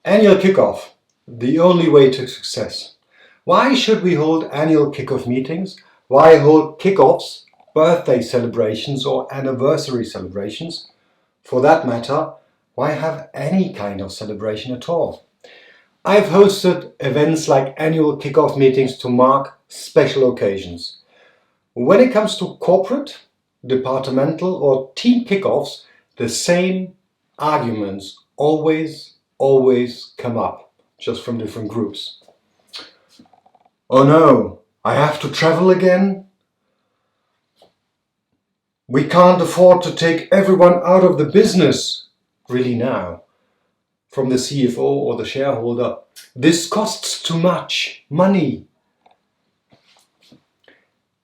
Annual kickoff, the only way to success. Why should we hold annual kickoff meetings? Why hold kickoffs, birthday celebrations or anniversary celebrations? For that matter, why have any kind of celebration at all? I've hosted events like annual kickoff meetings to mark special occasions. When it comes to corporate, departmental or team kickoffs, the same arguments always come up, just from different groups. Oh no, I have to travel again? We can't afford to take everyone out of the business, really now, from the CFO or the shareholder. This costs too much money.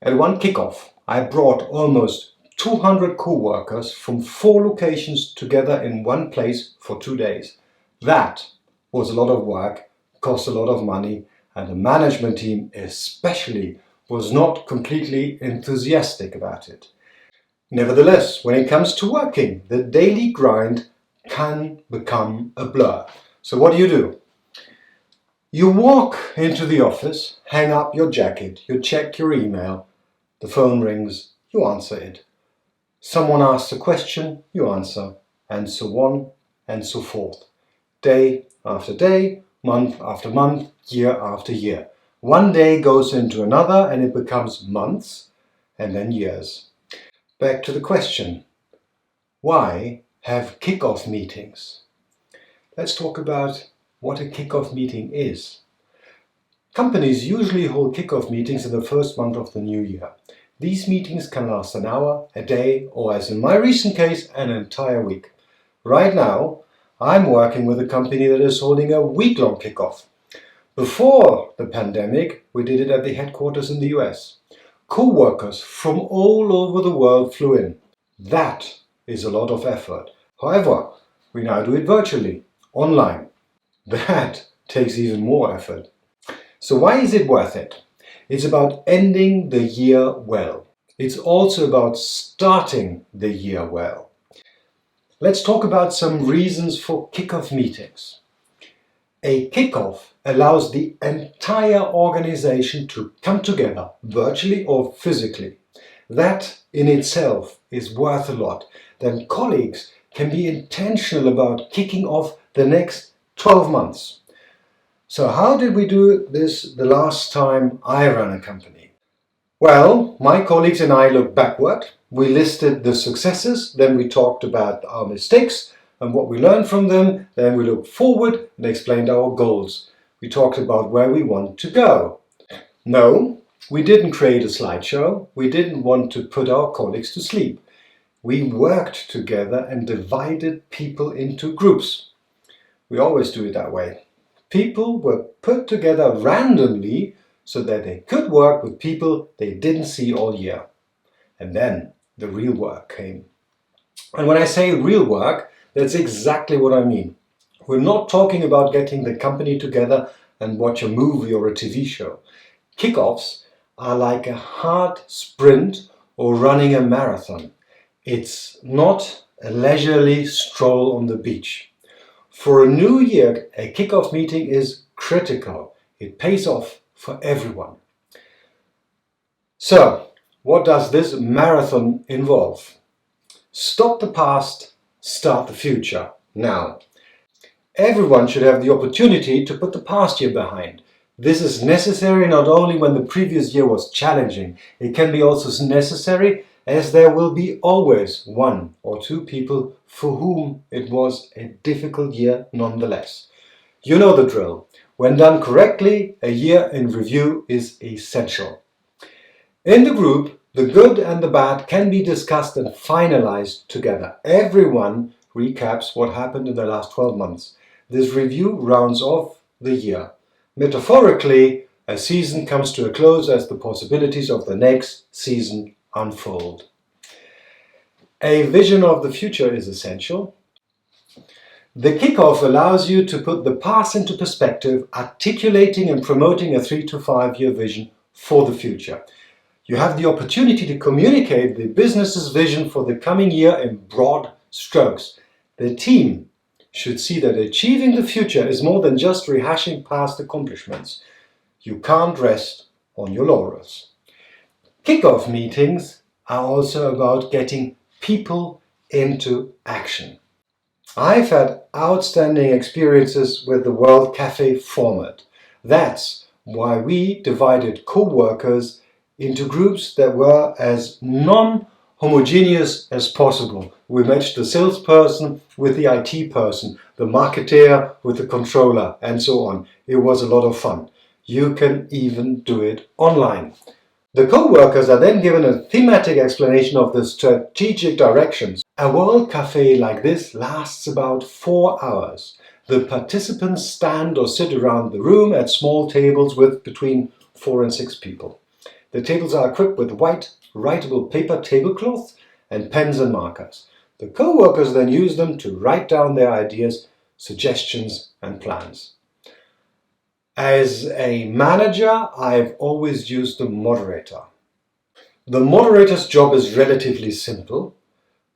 At one kickoff, I brought almost 200 co-workers from 4 locations together in one place for 2 days. That was a lot of work, cost a lot of money, and the management team especially was not completely enthusiastic about it. Nevertheless, when it comes to working, the daily grind can become a blur. So what do? You walk into the office, hang up your jacket, you check your email, the phone rings, you answer it. Someone asks a question, you answer, and so on and so forth. Day after day, month after month, year after year. One day goes into another and it becomes months and then years. Back to the question, why have kickoff meetings? Let's talk about what a kickoff meeting is. Companies usually hold kickoff meetings in the first month of the new year. These meetings can last an hour, a day, or as in my recent case, an entire week. Right now, I'm working with a company that is holding a week-long kickoff. Before the pandemic, we did it at the headquarters in the US. Co-workers from all over the world flew in. That is a lot of effort. However, we now do it virtually, online. That takes even more effort. So why is it worth it? It's about ending the year well. It's also about starting the year well. Let's talk about some reasons for kickoff meetings. A kickoff allows the entire organization to come together, virtually or physically. That in itself is worth a lot. Then colleagues can be intentional about kicking off the next 12 months. So how did we do this the last time I ran a company? Well, my colleagues and I looked backward. We listed the successes, then we talked about our mistakes and what we learned from them. Then we looked forward and explained our goals. We talked about where we want to go. No, we didn't create a slideshow. We didn't want to put our colleagues to sleep. We worked together and divided people into groups. We always do it that way. People were put together randomly so that they could work with people they didn't see all year. And then the real work came. And when I say real work, that's exactly what I mean. We're not talking about getting the company together and watch a movie or a TV show. Kickoffs are like a hard sprint or running a marathon. It's not a leisurely stroll on the beach. For a new year, a kickoff meeting is critical. It pays off for everyone. So, what does this marathon involve? Stop the past, start the future, now. Everyone should have the opportunity to put the past year behind. This is necessary not only when the previous year was challenging, it can be also necessary as there will be always 1 or 2 people for whom it was a difficult year nonetheless. You know the drill. When done correctly, a year in review is essential. In the group, the good and the bad can be discussed and finalized together. Everyone recaps what happened in the last 12 months. This review rounds off the year. Metaphorically, a season comes to a close as the possibilities of the next season unfold. A vision of the future is essential. The kickoff allows you to put the past into perspective, articulating and promoting a 3 to 5 year vision for the future. You have the opportunity to communicate the business's vision for the coming year in broad strokes. The team should see that achieving the future is more than just rehashing past accomplishments. You can't rest on your laurels. Kickoff meetings are also about getting people into action. I've had outstanding experiences with the World Café format. That's why we divided co-workers into groups that were as non-homogeneous as possible. We matched the salesperson with the IT person, the marketer with the controller, and so on. It was a lot of fun. You can even do it online. The co-workers are then given a thematic explanation of the strategic directions. A World Café like this lasts about 4 hours. The participants stand or sit around the room at small tables with between 4 and 6 people. The tables are equipped with white, writable paper tablecloths and pens and markers. The co-workers then use them to write down their ideas, suggestions and plans. As a manager, I've always used the moderator. The moderator's job is relatively simple: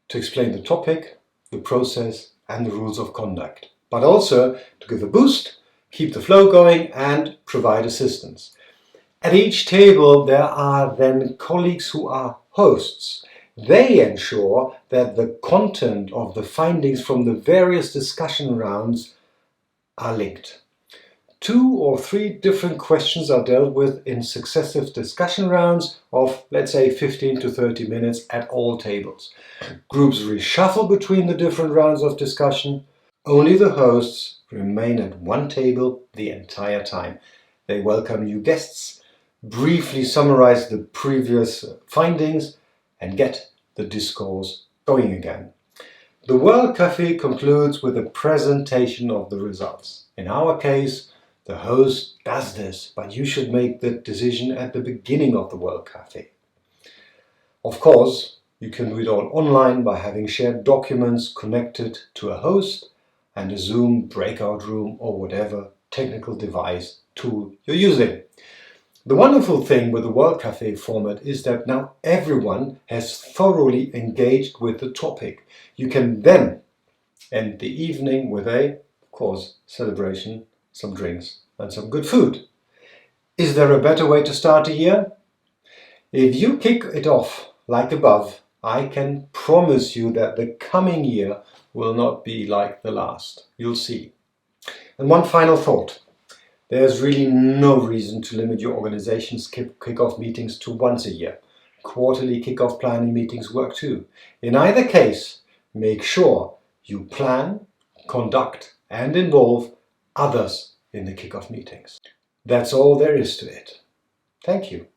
to explain the topic, the process and the rules of conduct, but also to give a boost, keep the flow going and provide assistance. At each table there are then colleagues who are hosts. They ensure that the content of the findings from the various discussion rounds are linked. 2 or 3 different questions are dealt with in successive discussion rounds of, let's say, 15 to 30 minutes at all tables. Groups reshuffle between the different rounds of discussion. Only the hosts remain at one table the entire time. They welcome new guests, briefly summarize the previous findings, and get the discourse going again. The World Café concludes with a presentation of the results. In our case, the host does this, but you should make the decision at the beginning of the World Café. Of course, you can do it all online by having shared documents connected to a host and a Zoom breakout room or whatever technical device tool you're using. The wonderful thing with the World Café format is that now everyone has thoroughly engaged with the topic. You can then end the evening with a, of course, celebration, some drinks and some good food. Is there a better way to start a year? If you kick it off like above, I can promise you that the coming year will not be like the last. You'll see. And one final thought. There's really no reason to limit your organization's kickoff meetings to once a year. Quarterly kickoff planning meetings work too. In either case, make sure you plan, conduct and involve others in the kickoff meetings. That's all there is to it. Thank you.